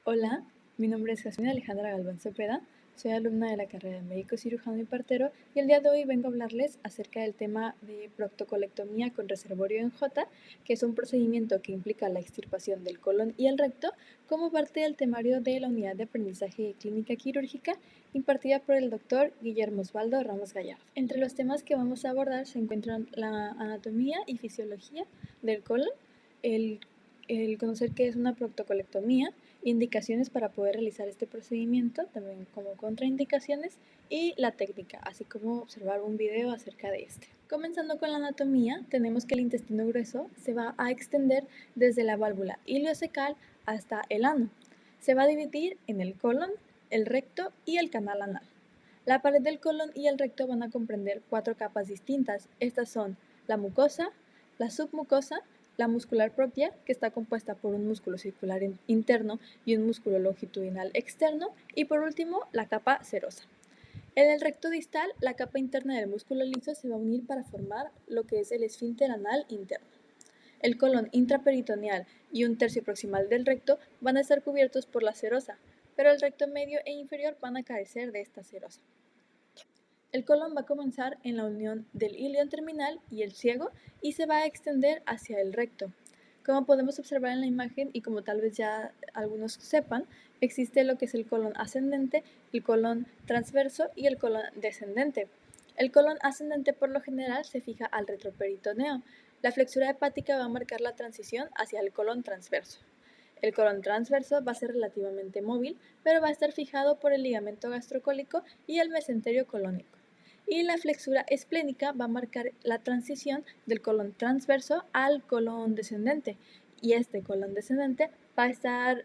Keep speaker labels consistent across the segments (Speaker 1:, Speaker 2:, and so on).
Speaker 1: Hola, mi nombre es Jasmine Alejandra Galván Cepeda, soy alumna de la carrera de médico cirujano y partero y el día de hoy vengo a hablarles acerca del tema de proctocolectomía con reservorio en J, que es un procedimiento que implica la extirpación del colon y el recto como parte del temario de la unidad de aprendizaje de clínica quirúrgica impartida por el doctor Guillermo Osvaldo Ramos Gallardo. Entre los temas que vamos a abordar se encuentran la anatomía y fisiología del colon, el conocer qué es una proctocolectomía, indicaciones para poder realizar este procedimiento, también como contraindicaciones, y la técnica, así como observar un video acerca de este. Comenzando con la anatomía, tenemos que el intestino grueso se va a extender desde la válvula ileocecal hasta el ano. Se va a dividir en el colon, el recto y el canal anal. La pared del colon y el recto van a comprender 4 capas distintas. Estas son la mucosa, la submucosa, la muscular propia, que está compuesta por un músculo circular interno y un músculo longitudinal externo, y por último, la capa serosa. En el recto distal, la capa interna del músculo liso se va a unir para formar lo que es el esfínter anal interno. El colon intraperitoneal y un tercio proximal del recto van a estar cubiertos por la serosa, pero el recto medio e inferior van a carecer de esta serosa. El colon va a comenzar en la unión del ilion terminal y el ciego y se va a extender hacia el recto. Como podemos observar en la imagen y como tal vez ya algunos sepan, existe lo que es el colon ascendente, el colon transverso y el colon descendente. El colon ascendente por lo general se fija al retroperitoneo. La flexura hepática va a marcar la transición hacia el colon transverso. El colon transverso va a ser relativamente móvil, pero va a estar fijado por el ligamento gastrocólico y el mesenterio colónico. Y la flexura esplénica va a marcar la transición del colon transverso al colon descendente. Y este colon descendente va a estar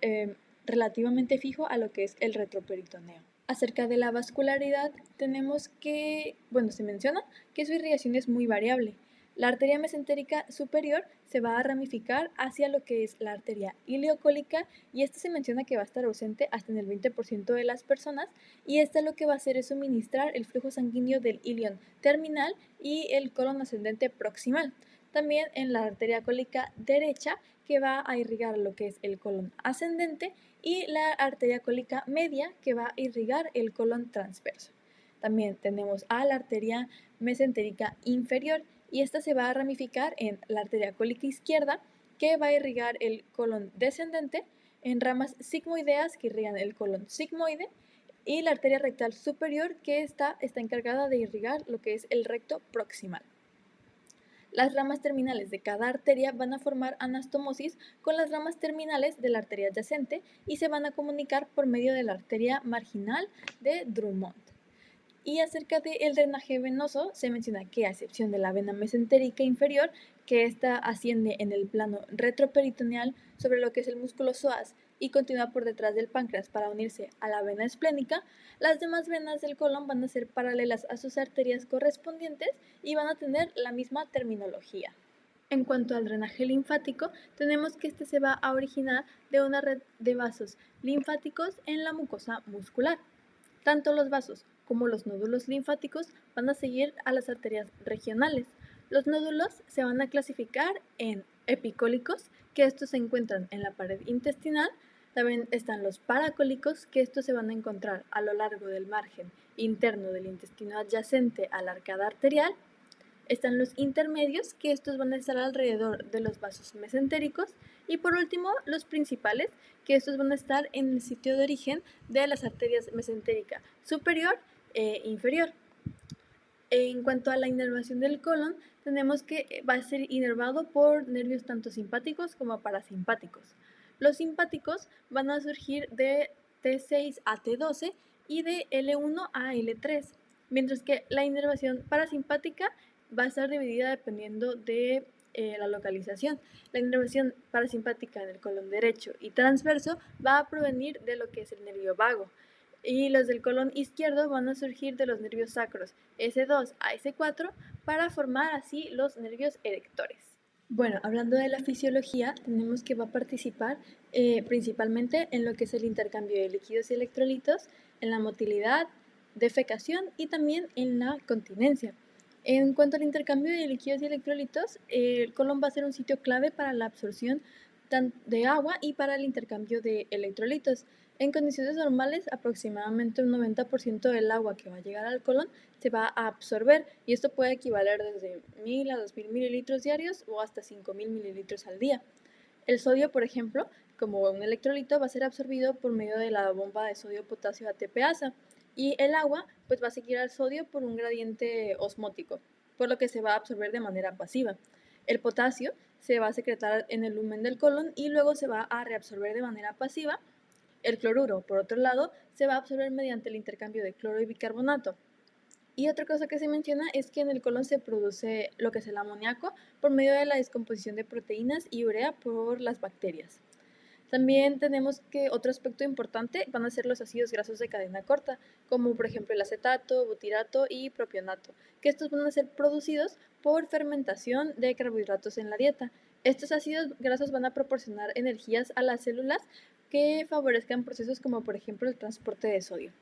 Speaker 1: relativamente fijo a lo que es el retroperitoneo. Acerca de la vascularidad, tenemos que, se menciona que su irrigación es muy variable. La arteria mesentérica superior se va a ramificar hacia lo que es la arteria ileocólica y esta se menciona que va a estar ausente hasta en el 20% de las personas y esta lo que va a hacer es suministrar el flujo sanguíneo del ilion terminal y el colon ascendente proximal. También en la arteria cólica derecha que va a irrigar lo que es el colon ascendente y la arteria cólica media que va a irrigar el colon transverso. También tenemos a la arteria mesentérica inferior y esta se va a ramificar en la arteria cólica izquierda que va a irrigar el colon descendente, en ramas sigmoideas que irrigan el colon sigmoide y la arteria rectal superior que está encargada de irrigar lo que es el recto proximal. Las ramas terminales de cada arteria van a formar anastomosis con las ramas terminales de la arteria adyacente y se van a comunicar por medio de la arteria marginal de Drummond. Y acerca del drenaje venoso, se menciona que a excepción de la vena mesentérica inferior, que ésta asciende en el plano retroperitoneal sobre lo que es el músculo psoas y continúa por detrás del páncreas para unirse a la vena esplénica, las demás venas del colon van a ser paralelas a sus arterias correspondientes y van a tener la misma terminología. En cuanto al drenaje linfático, tenemos que este se va a originar de una red de vasos linfáticos en la mucosa muscular. Tanto los vasos como los nódulos linfáticos van a seguir a las arterias regionales. Los nódulos se van a clasificar en epicólicos, que estos se encuentran en la pared intestinal. También están los paracólicos, que estos se van a encontrar a lo largo del margen interno del intestino adyacente a la arcada arterial. Están los intermedios, que estos van a estar alrededor de los vasos mesentéricos. Y por último, los principales, que estos van a estar en el sitio de origen de las arterias mesentérica superior e inferior. En cuanto a la inervación del colon, tenemos que va a ser inervado por nervios tanto simpáticos como parasimpáticos. Los simpáticos van a surgir de T6 a T12 y de L1 a L3, mientras que la inervación parasimpática va a estar dividida dependiendo de la localización. La inervación parasimpática en el colon derecho y transverso va a provenir de lo que es el nervio vago. Y los del colon izquierdo van a surgir de los nervios sacros S2 a S4 para formar así los nervios erectores. Bueno, hablando de la fisiología, tenemos que va a participar principalmente en lo que es el intercambio de líquidos y electrolitos, en la motilidad, defecación y también en la continencia. En cuanto al intercambio de líquidos y electrolitos, el colon va a ser un sitio clave para la absorción de agua y para el intercambio de electrolitos. En condiciones normales, aproximadamente un 90% del agua que va a llegar al colon se va a absorber y esto puede equivaler desde 1000 a 2000 mililitros diarios o hasta 5000 mililitros al día. El sodio, por ejemplo, como un electrolito, va a ser absorbido por medio de la bomba de sodio-potasio ATPasa y el agua pues va a seguir al sodio por un gradiente osmótico, por lo que se va a absorber de manera pasiva. El potasio se va a secretar en el lumen del colon y luego se va a reabsorber de manera pasiva. El cloruro, por otro lado, se va a absorber mediante el intercambio de cloro y bicarbonato. Y otra cosa que se menciona es que en el colon se produce lo que es el amoníaco por medio de la descomposición de proteínas y urea por las bacterias. También tenemos que otro aspecto importante van a ser los ácidos grasos de cadena corta, como por ejemplo el acetato, butirato y propionato, que estos van a ser producidos por fermentación de carbohidratos en la dieta. Estos ácidos grasos van a proporcionar energías a las células que favorezcan procesos como por ejemplo el transporte de sodio.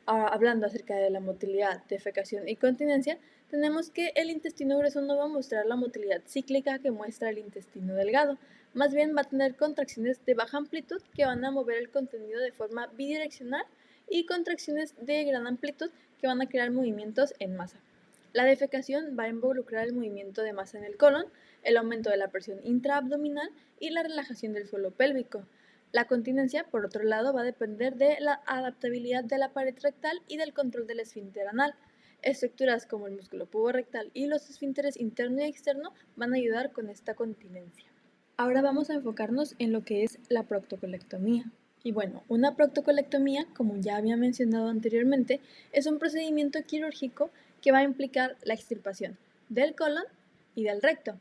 Speaker 1: Hablando acerca de la motilidad, defecación y continencia, tenemos que el intestino grueso no va a mostrar la motilidad cíclica que muestra el intestino delgado, más bien va a tener contracciones de baja amplitud que van a mover el contenido de forma bidireccional y contracciones de gran amplitud que van a crear movimientos en masa. La defecación va a involucrar el movimiento de masa en el colon, el aumento de la presión intraabdominal y la relajación del suelo pélvico. La continencia, por otro lado, va a depender de la adaptabilidad de la pared rectal y del control del esfínter anal. Estructuras como el músculo puborectal y los esfínteres interno y externo van a ayudar con esta continencia. Ahora vamos a enfocarnos en lo que es la proctocolectomía. Y bueno, una proctocolectomía, como ya había mencionado anteriormente, es un procedimiento quirúrgico que va a implicar la extirpación del colon y del recto.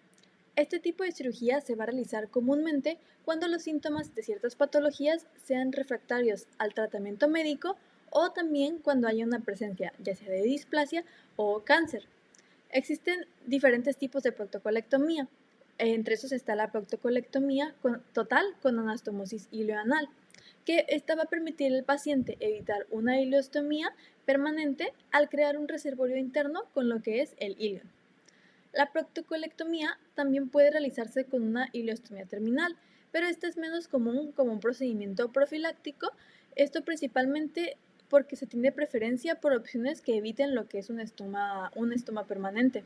Speaker 1: Este tipo de cirugía se va a realizar comúnmente cuando los síntomas de ciertas patologías sean refractarios al tratamiento médico o también cuando haya una presencia ya sea de displasia o cáncer. Existen diferentes tipos de proctocolectomía. Entre esos está la proctocolectomía total con anastomosis ileoanal, que esta va a permitir al paciente evitar una ileostomía permanente al crear un reservorio interno con lo que es el ilion. La proctocolectomía también puede realizarse con una ileostomía terminal, pero esta es menos común como un procedimiento profiláctico, esto principalmente porque se tiene preferencia por opciones que eviten lo que es un estoma permanente.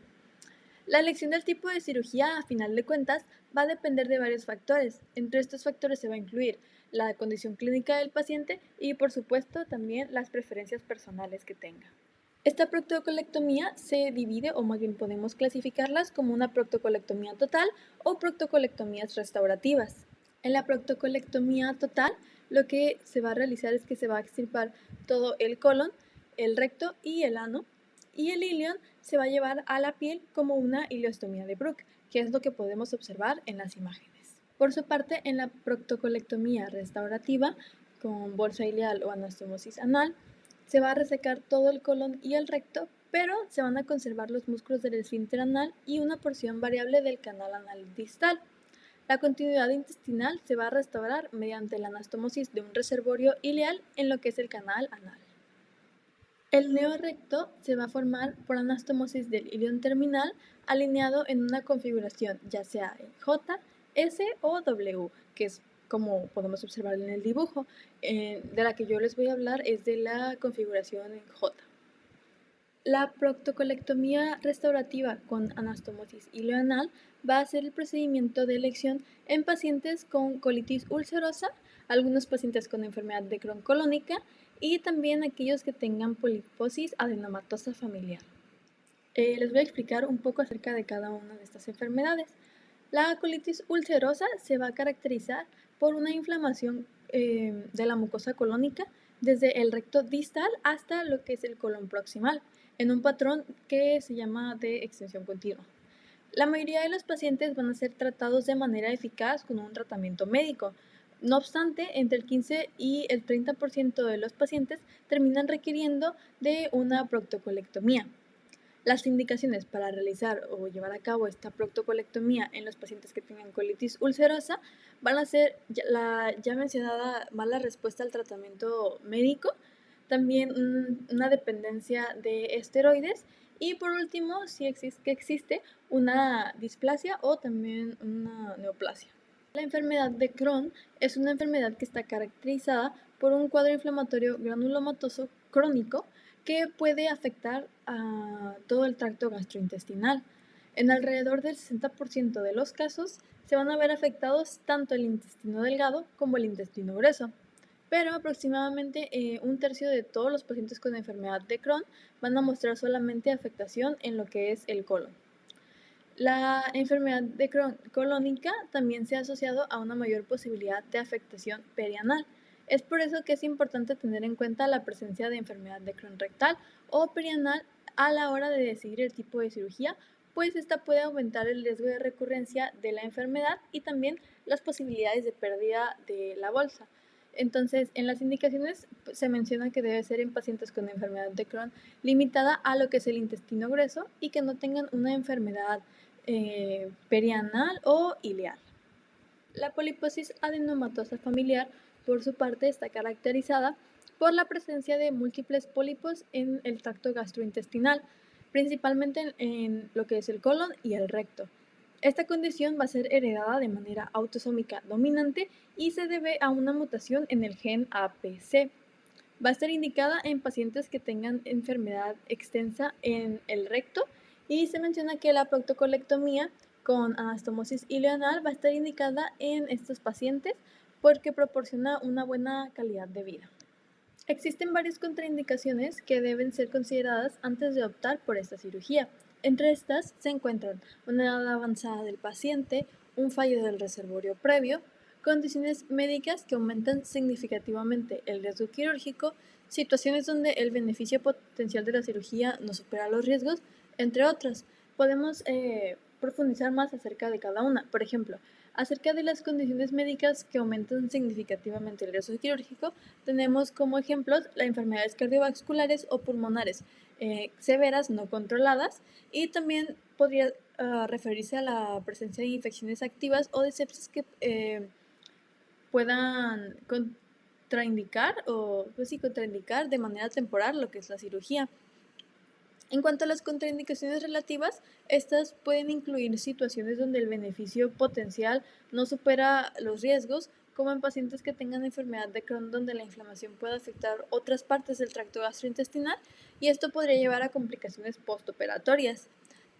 Speaker 1: La elección del tipo de cirugía, a final de cuentas, va a depender de varios factores. Entre estos factores se va a incluir la condición clínica del paciente y, por supuesto, también las preferencias personales que tenga. Esta proctocolectomía se divide, o más bien podemos clasificarlas como una proctocolectomía total o proctocolectomías restaurativas. En la proctocolectomía total, lo que se va a realizar es que se va a extirpar todo el colon, el recto y el ano, y el ilion se va a llevar a la piel como una ileostomía de Bruck, que es lo que podemos observar en las imágenes. Por su parte, en la proctocolectomía restaurativa, con bolsa ileal o anastomosis anal, se va a resecar todo el colon y el recto, pero se van a conservar los músculos del esfínter anal y una porción variable del canal anal distal. La continuidad intestinal se va a restaurar mediante la anastomosis de un reservorio ileal en lo que es el canal anal. El neorrecto se va a formar por anastomosis del ilion terminal alineado en una configuración ya sea en J, S o W, que es como podemos observar en el dibujo. De la que yo les voy a hablar es de la configuración en J. La proctocolectomía restaurativa con anastomosis ileoanal va a ser el procedimiento de elección en pacientes con colitis ulcerosa, algunos pacientes con enfermedad de Crohn colónica y también aquellos que tengan poliposis adenomatosa familiar. Les voy a explicar un poco acerca de cada una de estas enfermedades. La colitis ulcerosa se va a caracterizar por una inflamación de la mucosa colónica desde el recto distal hasta lo que es el colon proximal, en un patrón que se llama de extensión continua. La mayoría de los pacientes van a ser tratados de manera eficaz con un tratamiento médico. No obstante, entre el 15 y el 30% de los pacientes terminan requiriendo de una proctocolectomía. Las indicaciones para realizar o llevar a cabo esta proctocolectomía en los pacientes que tengan colitis ulcerosa van a ser la ya mencionada mala respuesta al tratamiento médico, también una dependencia de esteroides y por último, si existe una displasia o también una neoplasia. La enfermedad de Crohn es una enfermedad que está caracterizada por un cuadro inflamatorio granulomatoso crónico que puede afectar a todo el tracto gastrointestinal. En alrededor del 60% de los casos se van a ver afectados tanto el intestino delgado como el intestino grueso, pero aproximadamente un tercio de todos los pacientes con enfermedad de Crohn van a mostrar solamente afectación en lo que es el colon. La enfermedad de Crohn colónica también se ha asociado a una mayor posibilidad de afectación perianal. Es por eso que es importante tener en cuenta la presencia de enfermedad de Crohn rectal o perianal a la hora de decidir el tipo de cirugía, pues esta puede aumentar el riesgo de recurrencia de la enfermedad y también las posibilidades de pérdida de la bolsa. Entonces, en las indicaciones se menciona que debe ser en pacientes con enfermedad de Crohn limitada a lo que es el intestino grueso y que no tengan una enfermedad perianal o ileal. La poliposis adenomatosa familiar, por su parte, está caracterizada por la presencia de múltiples pólipos en el tracto gastrointestinal, principalmente en lo que es el colon y el recto. Esta condición va a ser heredada de manera autosómica dominante y se debe a una mutación en el gen APC. Va a estar indicada en pacientes que tengan enfermedad extensa en el recto y se menciona que la proctocolectomía con anastomosis ileoanal va a estar indicada en estos pacientes porque proporciona una buena calidad de vida. Existen varias contraindicaciones que deben ser consideradas antes de optar por esta cirugía. Entre estas se encuentran una edad avanzada del paciente, un fallo del reservorio previo, condiciones médicas que aumentan significativamente el riesgo quirúrgico, situaciones donde el beneficio potencial de la cirugía no supera los riesgos, entre otras. Podemos profundizar más acerca de cada una. Por ejemplo, acerca de las condiciones médicas que aumentan significativamente el riesgo quirúrgico, tenemos como ejemplos las enfermedades cardiovasculares o pulmonares severas no controladas y también podría referirse a la presencia de infecciones activas o de sepsis que puedan contraindicar o pues sí, contraindicar de manera temporal lo que es la cirugía. En cuanto a las contraindicaciones relativas, estas pueden incluir situaciones donde el beneficio potencial no supera los riesgos, como en pacientes que tengan enfermedad de Crohn donde la inflamación puede afectar otras partes del tracto gastrointestinal y esto podría llevar a complicaciones postoperatorias.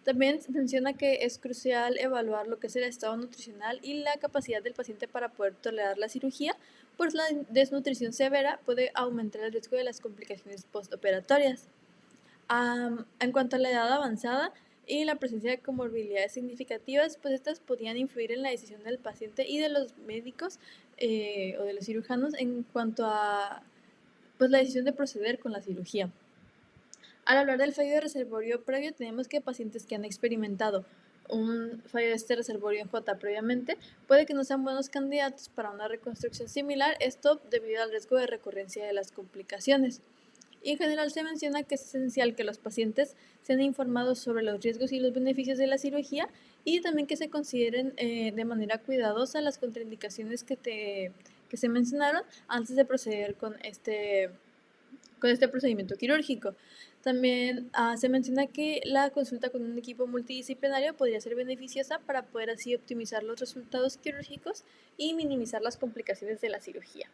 Speaker 1: También se menciona que es crucial evaluar lo que es el estado nutricional y la capacidad del paciente para poder tolerar la cirugía, pues la desnutrición severa puede aumentar el riesgo de las complicaciones postoperatorias. En cuanto a la edad avanzada y la presencia de comorbilidades significativas, pues estas podían influir en la decisión del paciente y de los médicos o de los cirujanos en cuanto a pues, la decisión de proceder con la cirugía. Al hablar del fallo de reservorio previo, tenemos que pacientes que han experimentado un fallo de este reservorio en J previamente, puede que no sean buenos candidatos para una reconstrucción similar, esto debido al riesgo de recurrencia de las complicaciones. Y en general se menciona que es esencial que los pacientes sean informados sobre los riesgos y los beneficios de la cirugía y también que se consideren de manera cuidadosa las contraindicaciones que se mencionaron antes de proceder con este procedimiento quirúrgico. También se menciona que la consulta con un equipo multidisciplinario podría ser beneficiosa para poder así optimizar los resultados quirúrgicos y minimizar las complicaciones de la cirugía.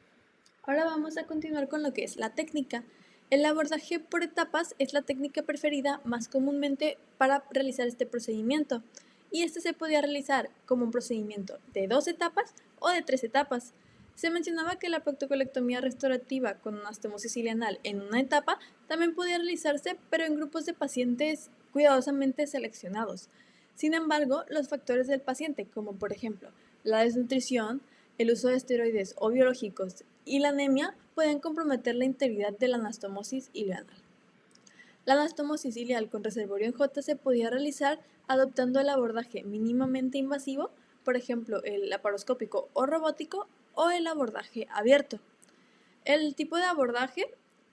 Speaker 1: Ahora vamos a continuar con lo que es la técnica. El abordaje por etapas es la técnica preferida más comúnmente para realizar este procedimiento y este se podía realizar como un procedimiento de 2 etapas o de 3 etapas. Se mencionaba que la proctocolectomía restaurativa con anastomosis ileoanal en una etapa también podía realizarse, pero en grupos de pacientes cuidadosamente seleccionados. Sin embargo, los factores del paciente, como por ejemplo la desnutrición, el uso de esteroides o biológicos y la anemia, pueden comprometer la integridad de la anastomosis ileoanal. La anastomosis ileal con reservorio en J se podía realizar adoptando el abordaje mínimamente invasivo, por ejemplo el laparoscópico o robótico, o el abordaje abierto. El tipo de abordaje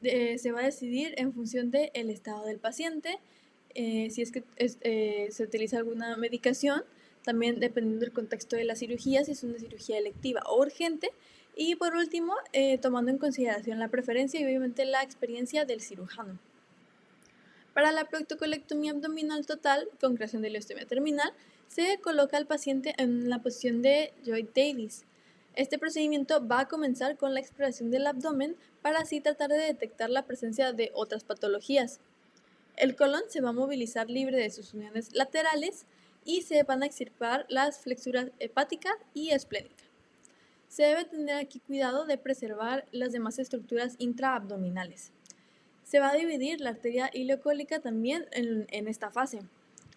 Speaker 1: se va a decidir en función del estado del paciente, si es que se utiliza alguna medicación, también dependiendo del contexto de la cirugía, si es una cirugía electiva o urgente, y por último, tomando en consideración la preferencia y obviamente la experiencia del cirujano. Para la proctocolectomía abdominal total con creación de ileostomía terminal, Se coloca al paciente en la posición de Lloyd Davis. Este procedimiento va a comenzar con la exploración del abdomen para así tratar de detectar la presencia de otras patologías. El colon se va a movilizar libre de sus uniones laterales y se van a extirpar las flexuras hepática y esplénica. Se debe tener aquí cuidado de preservar las demás estructuras intraabdominales. Se va a dividir la arteria ileocólica también en esta fase.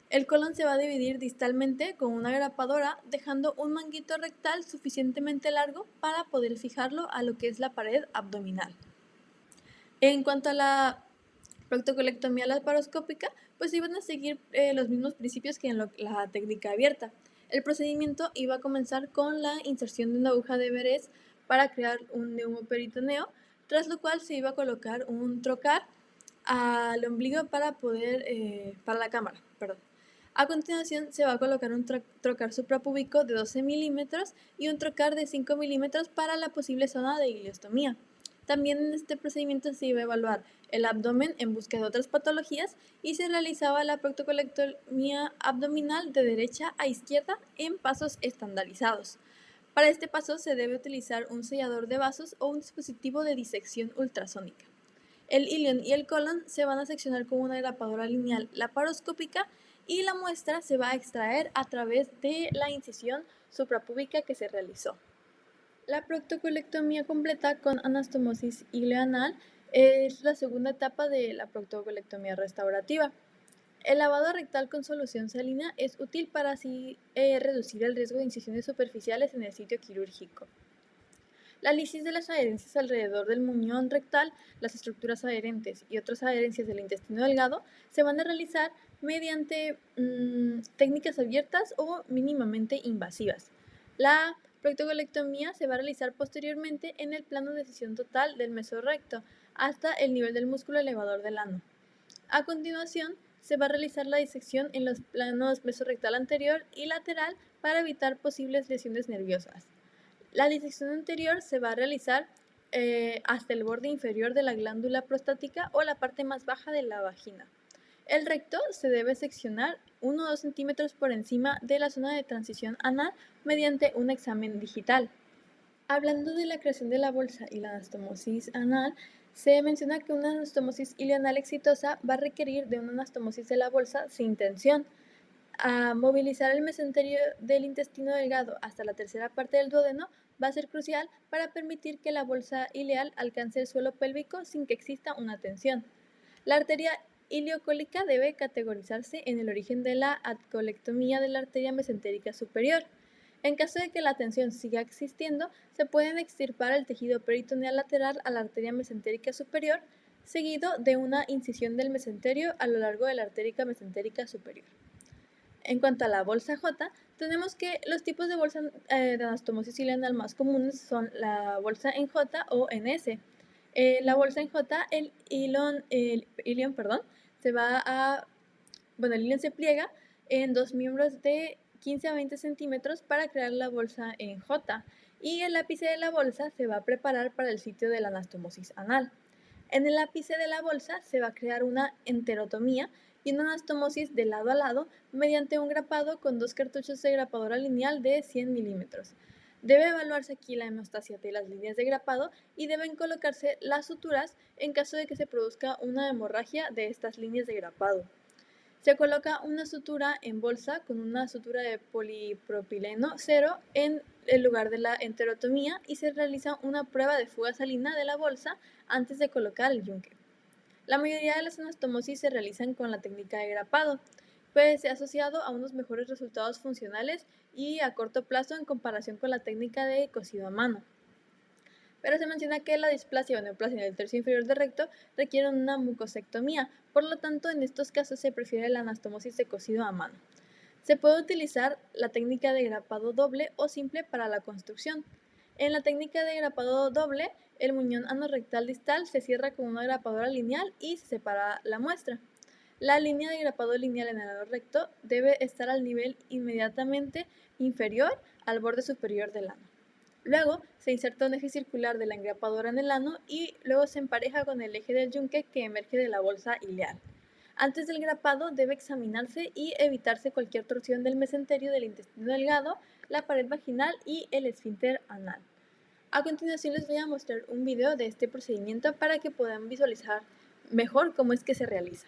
Speaker 1: El colon se va a dividir distalmente con una grapadora, dejando un manguito rectal suficientemente largo para poder fijarlo a lo que es la pared abdominal. En cuanto a la proctocolectomía laparoscópica, pues iban a seguir los mismos principios que en la técnica abierta. El procedimiento iba a comenzar con la inserción de una aguja de Veress para crear un neumoperitoneo, tras lo cual se iba a colocar un trocar al ombligo para la cámara. A continuación se va a colocar un trocar suprapúbico de 12 milímetros y un trocar de 5 milímetros para la posible zona de ileostomía. También en este procedimiento se iba a evaluar el abdomen en busca de otras patologías y se realizaba la proctocolectomía abdominal de derecha a izquierda en pasos estandarizados. Para este paso se debe utilizar un sellador de vasos o un dispositivo de disección ultrasónica. El ilion y el colon se van a seccionar con una grapadora lineal laparoscópica y la muestra se va a extraer a través de la incisión suprapúbica que se realizó. La proctocolectomía completa con anastomosis ileoanal es la segunda etapa de la proctocolectomía restaurativa. El lavado rectal con solución salina es útil para así reducir el riesgo de incisiones superficiales en el sitio quirúrgico. La lisis de las adherencias alrededor del muñón rectal, las estructuras adherentes y otras adherencias del intestino delgado se van a realizar mediante técnicas abiertas o mínimamente invasivas. La proctocolectomía se va a realizar posteriormente en el plano de decisión total del mesorrecto hasta el nivel del músculo elevador del ano. A continuación, se va a realizar la disección en los planos mesorrectal anterior y lateral para evitar posibles lesiones nerviosas. La disección anterior se va a realizar hasta el borde inferior de la glándula prostática o la parte más baja de la vagina. El recto se debe seccionar 1 o 2 centímetros por encima de la zona de transición anal mediante un examen digital. Hablando de la creación de la bolsa y la anastomosis anal, se menciona que una anastomosis ileoanal exitosa va a requerir de una anastomosis de la bolsa sin tensión. A movilizar el mesenterio del intestino delgado hasta la tercera parte del duodeno va a ser crucial para permitir que la bolsa ileal alcance el suelo pélvico sin que exista una tensión. La arteria ileocólica debe categorizarse en el origen de la adcolectomía de la arteria mesentérica superior. En caso de que la tensión siga existiendo, se pueden extirpar el tejido peritoneal lateral a la arteria mesentérica superior, seguido de una incisión del mesenterio a lo largo de la arteria mesentérica superior. En cuanto a la bolsa J, tenemos que los tipos de bolsa de anastomosis ileoanal más comunes son la bolsa en J o en S. La bolsa en J, el ilion se pliega en dos miembros de 15 a 20 centímetros para crear la bolsa en J y el ápice de la bolsa se va a preparar para el sitio de la anastomosis anal. En el ápice de la bolsa se va a crear una enterotomía y una anastomosis de lado a lado mediante un grapado con 2 cartuchos de grapadora lineal de 100 milímetros. Debe evaluarse aquí la hemostasia de las líneas de grapado y deben colocarse las suturas en caso de que se produzca una hemorragia de estas líneas de grapado. Se coloca una sutura en bolsa con una sutura de polipropileno 0 en el lugar de la enterotomía y se realiza una prueba de fuga salina de la bolsa antes de colocar el yunque. La mayoría de las anastomosis se realizan con la técnica de grapado, pues se ha asociado a unos mejores resultados funcionales y a corto plazo en comparación con la técnica de cosido a mano. Pero se menciona que la displasia o neoplasia del tercio inferior del recto requiere una mucosectomía, por lo tanto en estos casos se prefiere la anastomosis de cosido a mano. Se puede utilizar la técnica de grapado doble o simple para la construcción. En la técnica de grapado doble, el muñón anorrectal distal se cierra con una grapadora lineal y se separa la muestra. La línea de grapado lineal en el ano recto debe estar al nivel inmediatamente inferior al borde superior del ano. Luego se inserta un eje circular de la engrapadora en el ano y luego se empareja con el eje del yunque que emerge de la bolsa ileal. Antes del grapado debe examinarse y evitarse cualquier torsión del mesenterio del intestino delgado, la pared vaginal y el esfínter anal. A continuación les voy a mostrar un video de este procedimiento para que puedan visualizar mejor cómo es que se realiza.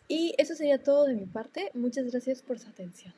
Speaker 1: Y eso sería todo de mi parte. Muchas gracias por su atención.